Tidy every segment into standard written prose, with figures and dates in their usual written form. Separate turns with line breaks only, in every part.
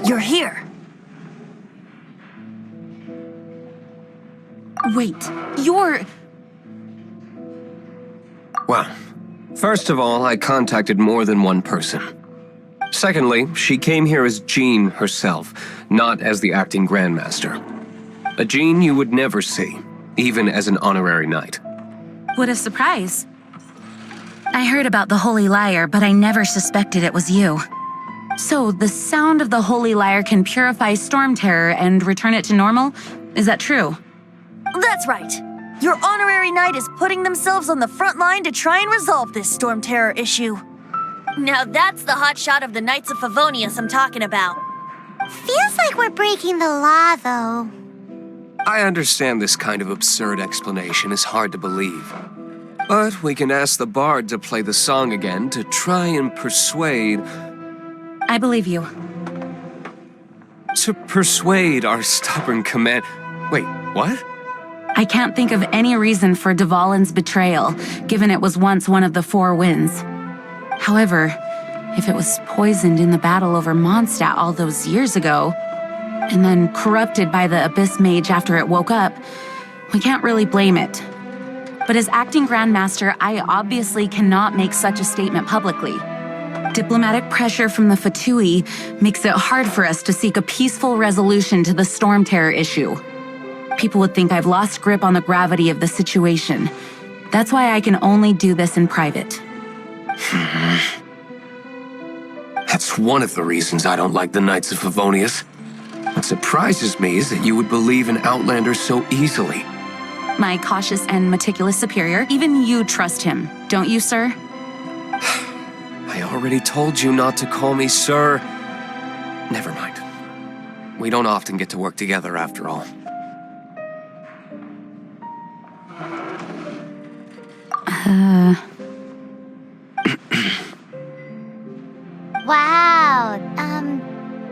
You're here.
Wait, you're...
Well, first of all, I contacted more than one person. Secondly, she came here as Jean herself, not as the acting Grandmaster. A Jean you would never see, even as an honorary knight.
What a surprise. I heard about the Holy Lyre, but I never suspected it was you. So, the sound of the Holy Lyre can purify Stormterror and return it to normal? Is that true?
That's right. Your honorary knight is putting themselves on the front line to try and resolve this Stormterror issue. Now that's the hotshot of the Knights of Favonius I'm talking about.
Feels like we're breaking the law, though.
I understand this kind of absurd explanation is hard to believe. But we can ask the bard to play the song again to try and persuade...
I believe you.
To persuade our stubborn command... Wait, what?
I can't think of any reason for Dvalin's betrayal, given it was once one of the Four Winds. However, if it was poisoned in the battle over Mondstadt all those years ago, and then corrupted by the Abyss Mage after it woke up, we can't really blame it. But as acting Grandmaster, I obviously cannot make such a statement publicly. Diplomatic pressure from the Fatui makes it hard for us to seek a peaceful resolution to the Stormterror issue. People would think I've lost grip on the gravity of the situation. That's why I can only do this in private.
That's one of the reasons I don't like the Knights of Favonius. What surprises me is that you would believe in Outlanders so easily.
My cautious and meticulous superior, even you trust him, don't you, sir?
I already told you not to call me sir. Never mind. We don't often get to work together after all.
Wow,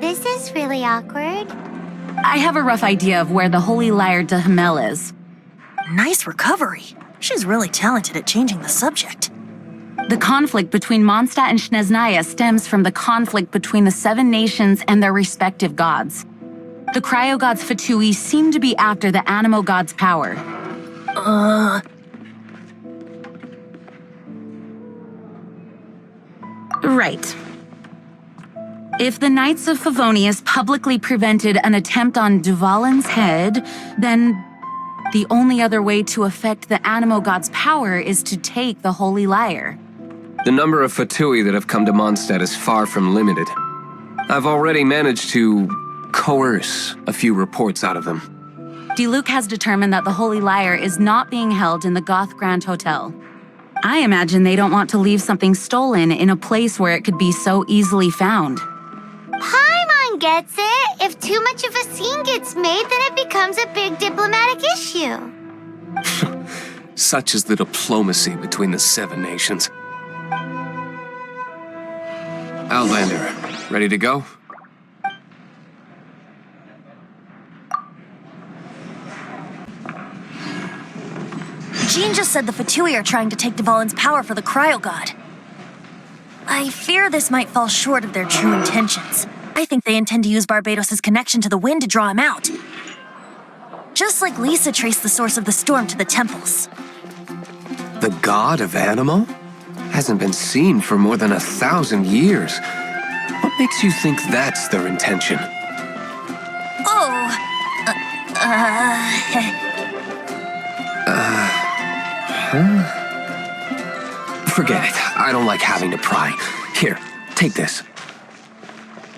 this is really awkward.
I have a rough idea of where the Holy Lyre de Hamel is.
Nice recovery. She's really talented at changing the subject.
The conflict between Mondstadt and Snezhnaya stems from the conflict between the Seven Nations and their respective gods. The cryo-gods Fatui seem to be after the Animo god's power. Right. If the Knights of Favonius publicly prevented an attempt on Dvalin's head, then the only other way to affect the Animo god's power is to take the Holy Lyre.
The number of Fatui that have come to Mondstadt is far from limited. I've already managed to coerce a few reports out of them.
Diluc has determined that the Holy Lyre is not being held in the Goth Grand Hotel. I imagine they don't want to leave something stolen in a place where it could be so easily found.
Paimon gets it. If too much of a scene gets made, then it becomes a big diplomatic issue.
Such is the diplomacy between the Seven Nations. Outlander, ready to go?
Jean just said the Fatui are trying to take Dvalin's power for the Cryo God. I fear this might fall short of their true intentions. I think they intend to use Barbatos' connection to the wind to draw him out. Just like Lisa traced the source of the storm to the temples.
The god of Animo? Hasn't been seen for more than 1,000 years. What makes you think that's their intention? Forget it. I don't like having to pry. Here, take this.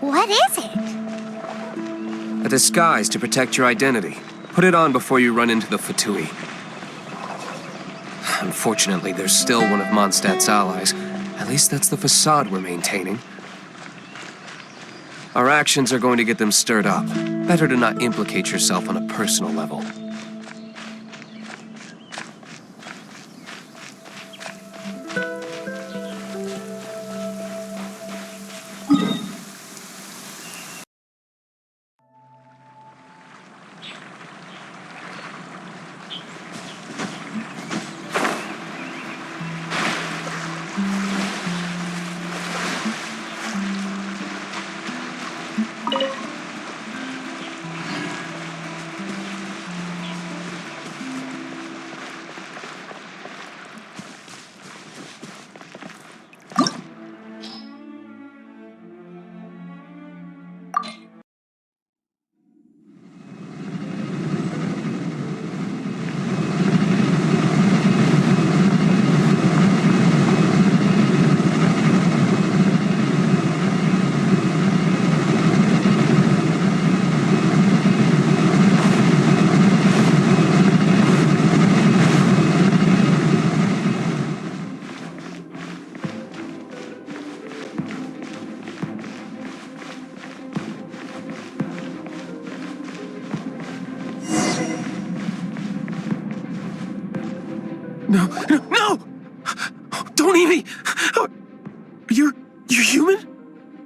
What is it?
A disguise to protect your identity. Put it on before you run into the Fatui. Unfortunately, there's still one of Mondstadt's allies. At least that's the facade we're maintaining. Our actions are going to get them stirred up. Better to not implicate yourself on a personal level.
No! Don't eat me! You're human?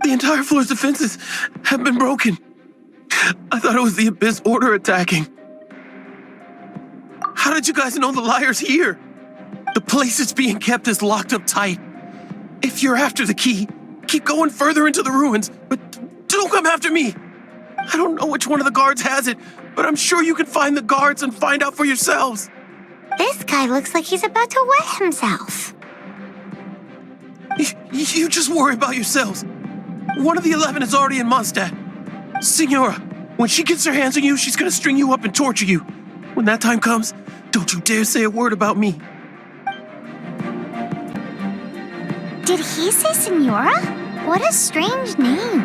The entire floor's defenses have been broken. I thought it was the Abyss Order attacking. How did you guys know the liar's here? The place it's being kept is locked up tight. If you're after the key, keep going further into the ruins, but don't come after me. I don't know which one of the guards has it, but I'm sure you can find the guards and find out for yourselves.
This guy looks like he's about to wet himself.
You just worry about yourselves. One of the 11 is already in Mondstadt. Signora, when she gets her hands on you, she's gonna string you up and torture you. When that time comes, don't you dare say a word about me.
Did he say Signora? What a strange name.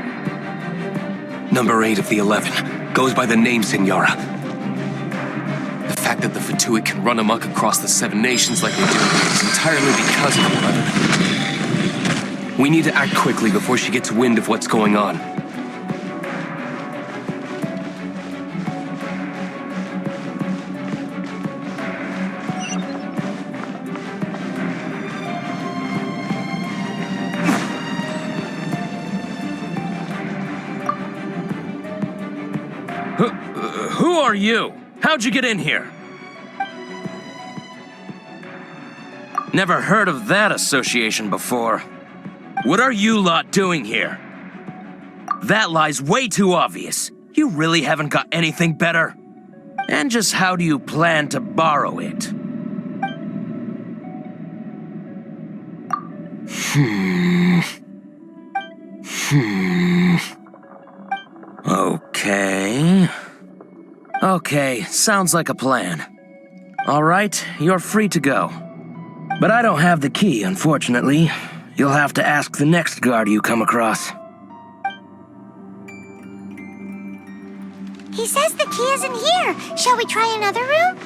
Number 8 of the 11 goes by the name Signora. The fact that the Fatui can run amok across the 7 nations like they do is entirely because of the 11. We need to act quickly before she gets wind of what's going on.
Who are you? How'd you get in here? Never heard of that association before. What are you lot doing here? That lie's way too obvious. You really haven't got anything better? And just how do you plan to borrow it? Okay, sounds like a plan. All right, you're free to go. But I don't have the key, unfortunately. You'll have to ask the next guard you come across.
He says the key isn't here. Shall we try another room?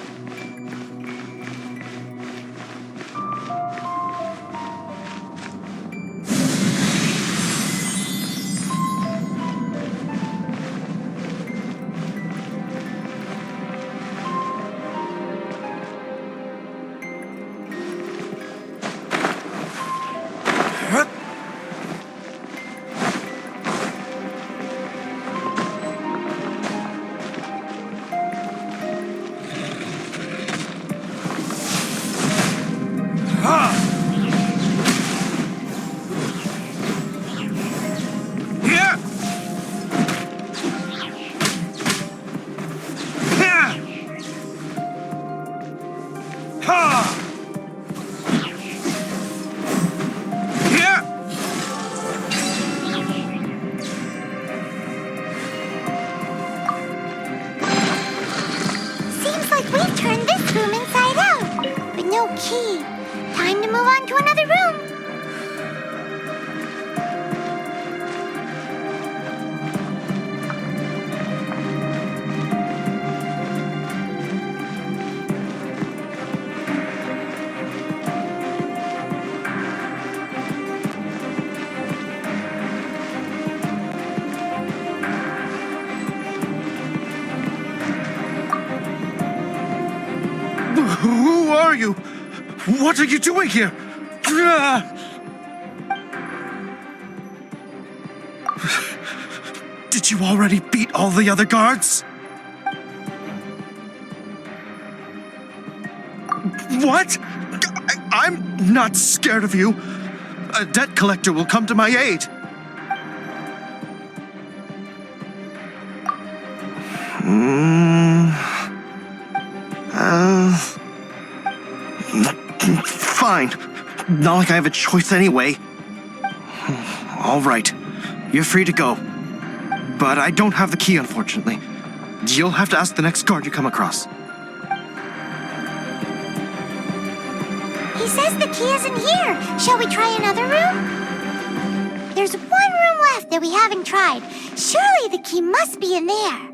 Key. Time to move on to another room.
Who are you? What are you doing here? Did you already beat all the other guards? What? I'm not scared of you. A debt collector will come to my aid. Fine. Not like I have a choice anyway. All right. You're free to go. But I don't have the key, unfortunately. You'll have to ask the next guard you come across.
He says the key isn't here. Shall we try another room? There's one room left that we haven't tried. Surely the key must be in there.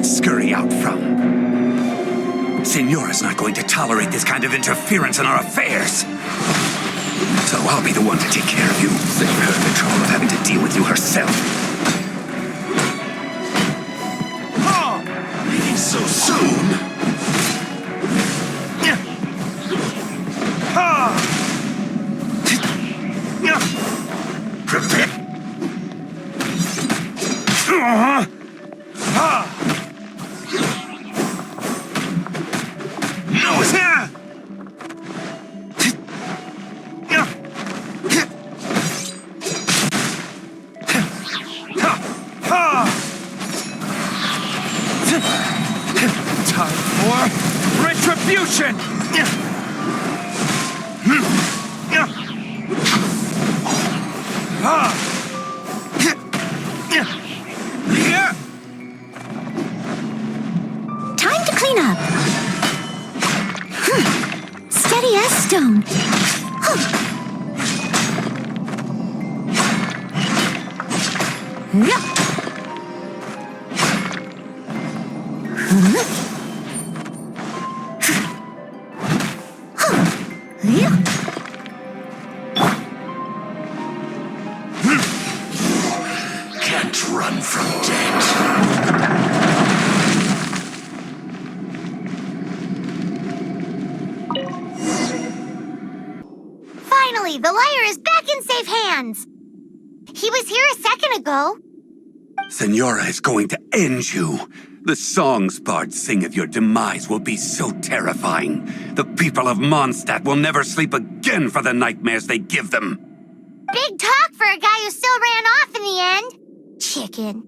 Scurry out from. Signora's not going to tolerate this kind of interference in our affairs. So I'll be the one to take care of you. Save her the trouble of having to deal with you herself. Oh! Leaving so soon? Prepare.
Retribution!
Time to clean up. Steady as stone.
Can't run from death.
Finally, the liar is back in safe hands. He was here a second ago.
Signora is going to end you. The songs bards sing of your demise will be so terrifying. The people of Mondstadt will never sleep again for the nightmares they give them.
Big talk for a guy who still ran off in the end. Chicken.